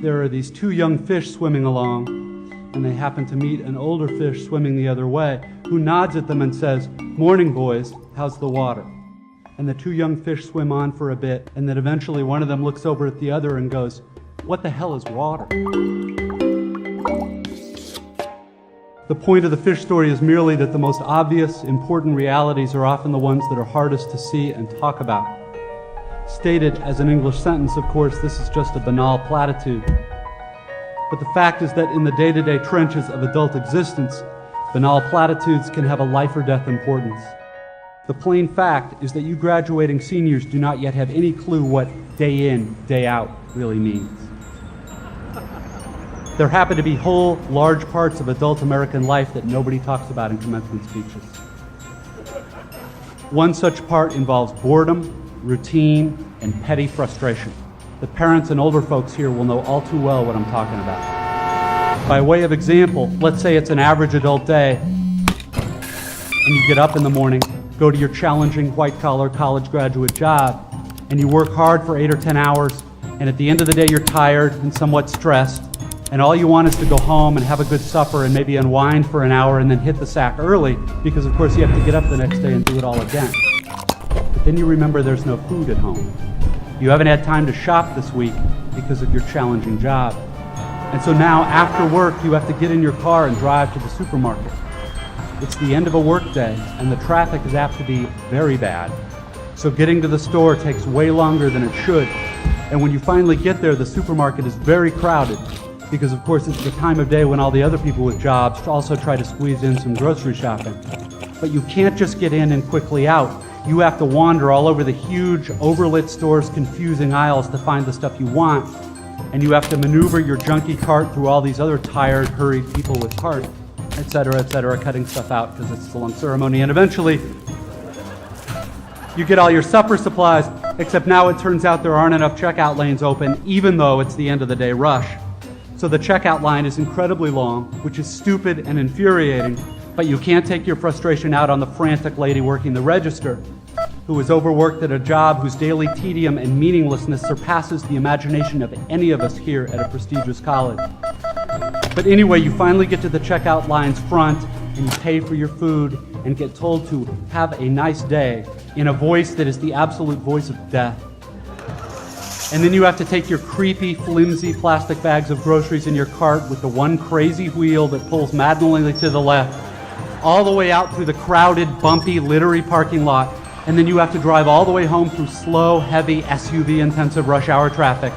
there are these two young fish swimming along, and they happen to meet an older fish swimming the other way, who nods at them and says, "Morning, boys, how's the water?" And the two young fish swim on for a bit, and then eventually one of them looks over at the other and goes, "What the hell is water?" The point of the fish story is merely that the most obvious, important realities are often the ones that are hardest to see and talk about. Stated as an English sentence, of course, this is just a banal platitude. But the fact is that in the day-to-day trenches of adult existence, banal platitudes can have a life or death importance. The plain fact is that you graduating seniors do not yet have any clue what day in, day out really means. There happen to be whole, large parts of adult American life that nobody talks about in commencement speeches. One such part involves boredom, routine, and petty frustration. The parents and older folks here will know all too well what I'm talking about. By way of example, let's say it's an average adult day, and you get up in the morning, go to your challenging white-collar college graduate job, and you work hard for 8 or 10 hours, and at the end of the day you're tired and somewhat stressed, and all you want is to go home and have a good supper and maybe unwind for an hour and then hit the sack early, because of course you have to get up the next day and do it all again. But then you remember there's no food at home. You haven't had time to shop this week because of your challenging job. And so now, after work, you have to get in your car and drive to the supermarket. It's the end of a work day, and the traffic is apt to be very bad. So getting to the store takes way longer than it should. And when you finally get there, the supermarket is very crowded, because of course it's the time of day when all the other people with jobs also try to squeeze in some grocery shopping. But you can't just get in and quickly out. You have to wander all over the huge, overlit store's confusing aisles to find the stuff you want. And you have to maneuver your junky cart through all these other tired, hurried people with carts, et cetera, cutting stuff out because it's a long ceremony. And eventually, you get all your supper supplies, except now it turns out there aren't enough checkout lanes open, even though it's the end of the day rush. So the checkout line is incredibly long, which is stupid and infuriating, but you can't take your frustration out on the frantic lady working the register, who is overworked at a job whose daily tedium and meaninglessness surpasses the imagination of any of us here at a prestigious college. But anyway, you finally get to the checkout line's front, and you pay for your food, and get told to have a nice day in a voice that is the absolute voice of death. And then you have to take your creepy, flimsy plastic bags of groceries in your cart with the one crazy wheel that pulls maddeningly to the left, all the way out through the crowded, bumpy, littery parking lot, and then you have to drive all the way home through slow, heavy, SUV-intensive rush hour traffic,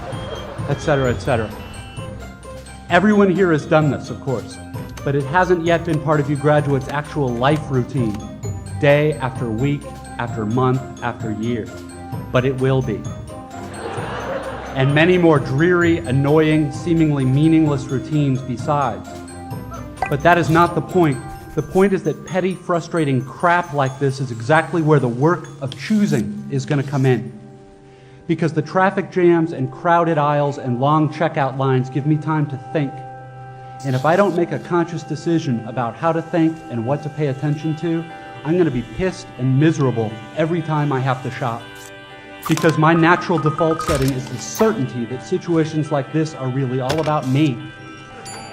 et cetera. Everyone here has done this, of course, but it hasn't yet been part of you graduates' actual life routine, day after week, after month, after year. But it will be. And many more dreary, annoying, seemingly meaningless routines besides. But that is not the point. The point is that petty, frustrating crap like this is exactly where the work of choosing is going to come in. Because the traffic jams and crowded aisles and long checkout lines give me time to think. And if I don't make a conscious decision about how to think and what to pay attention to, I'm going to be pissed and miserable every time I have to shop. Because my natural default setting is the certainty that situations like this are really all about me.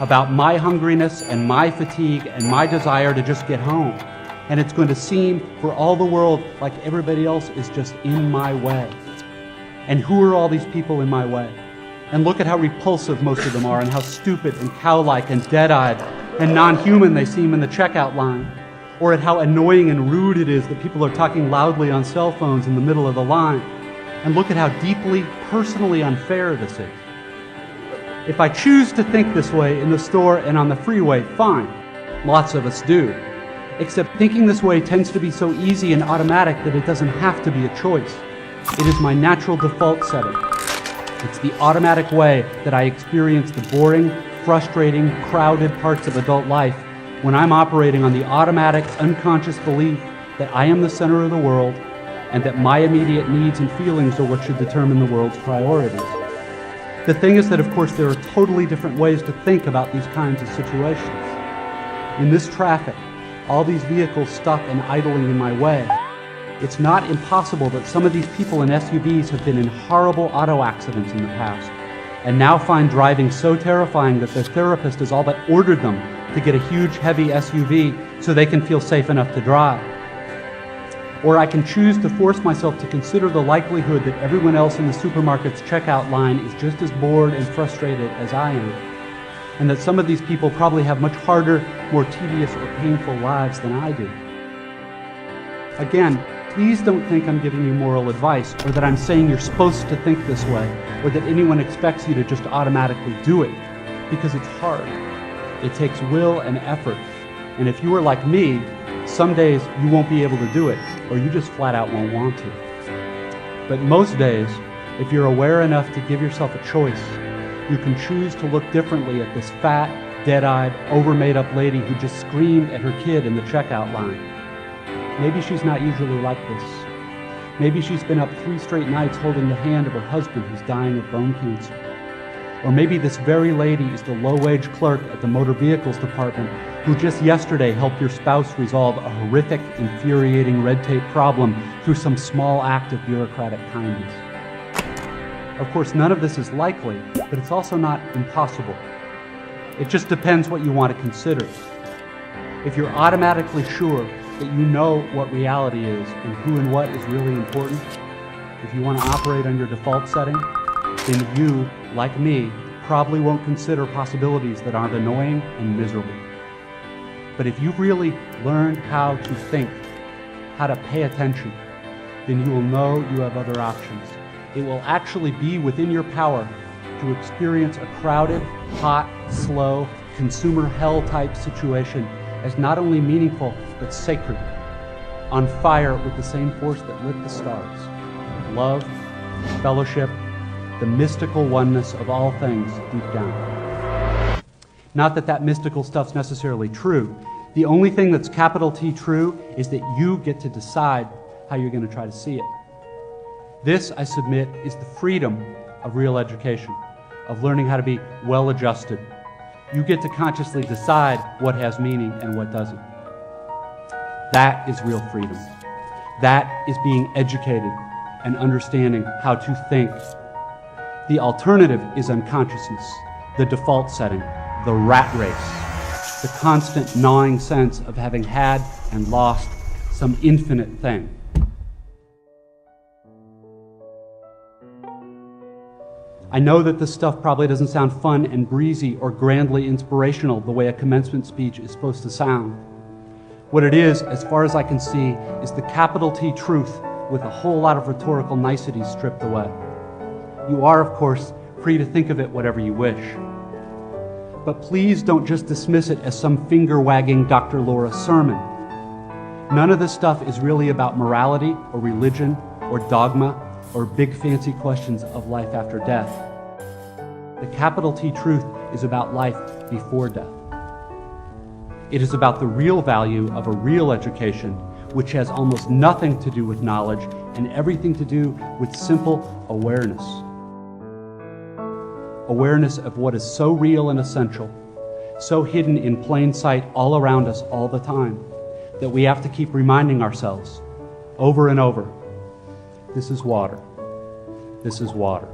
About my hungriness and my fatigue and my desire to just get home. And it's going to seem for all the world like everybody else is just in my way. And who are all these people in my way? And look at how repulsive most of them are, and how stupid and cow-like and dead-eyed and non-human they seem in the checkout line. Or at how annoying and rude it is that people are talking loudly on cell phones in the middle of the line. And look at how deeply, personally unfair this is. If I choose to think this way in the store and on the freeway, fine. Lots of us do. Except thinking this way tends to be so easy and automatic that it doesn't have to be a choice. It is my natural default setting. It's the automatic way that I experience the boring, frustrating, crowded parts of adult life when I'm operating on the automatic, unconscious belief that I am the center of the world and that my immediate needs and feelings are what should determine the world's priorities. The thing is that, of course, there are totally different ways to think about these kinds of situations. In this traffic, all these vehicles stuck and idling in my way, it's not impossible that some of these people in SUVs have been in horrible auto accidents in the past, and now find driving so terrifying that their therapist has all but ordered them to get a huge, heavy SUV so they can feel safe enough to drive. Or I can choose to force myself to consider the likelihood that everyone else in the supermarket's checkout line is just as bored and frustrated as I am, and that some of these people probably have much harder, more tedious or painful lives than I do. Again, please don't think I'm giving you moral advice, or that I'm saying you're supposed to think this way, or that anyone expects you to just automatically do it, because it's hard. It takes will and effort, and if you are like me, some days you won't be able to do it, or you just flat out won't want to. But most days, if you're aware enough to give yourself a choice, you can choose to look differently at this fat, dead-eyed, over-made-up lady who just screamed at her kid in the checkout line. Maybe she's not usually like this. Maybe she's been up 3 straight nights holding the hand of her husband who's dying of bone cancer. Or maybe this very lady is the low-wage clerk at the motor vehicles department who just yesterday helped your spouse resolve a horrific, infuriating red tape problem through some small act of bureaucratic kindness. Of course, none of this is likely, but it's also not impossible. It just depends what you want to consider. If you're automatically sure that you know what reality is and who and what is really important, if you want to operate on your default setting, then you, like me, probably won't consider possibilities that aren't annoying and miserable. But if you've really learned how to think, how to pay attention, then you will know you have other options. It will actually be within your power to experience a crowded, hot, slow, consumer hell-type situation as not only meaningful, but sacred, on fire with the same force that lit the stars. Love, fellowship, the mystical oneness of all things deep down. Not that that mystical stuff's necessarily true. The only thing that's capital T true is that you get to decide how you're going to try to see it. This, I submit, is the freedom of real education, of learning how to be well-adjusted. You get to consciously decide what has meaning and what doesn't. That is real freedom. That is being educated and understanding how to think. The alternative is unconsciousness, the default setting, the rat race, the constant gnawing sense of having had and lost some infinite thing. I know that this stuff probably doesn't sound fun and breezy or grandly inspirational the way a commencement speech is supposed to sound. What it is, as far as I can see, is the capital T truth with a whole lot of rhetorical niceties stripped away. You are, of course, free to think of it whatever you wish. But please don't just dismiss it as some finger-wagging Dr. Laura sermon. None of this stuff is really about morality or religion or dogma or big fancy questions of life after death. The capital T truth is about life before death. It is about the real value of a real education, which has almost nothing to do with knowledge and everything to do with simple awareness. Awareness of what is so real and essential, so hidden in plain sight all around us all the time, that we have to keep reminding ourselves over and over, this is water. This is water.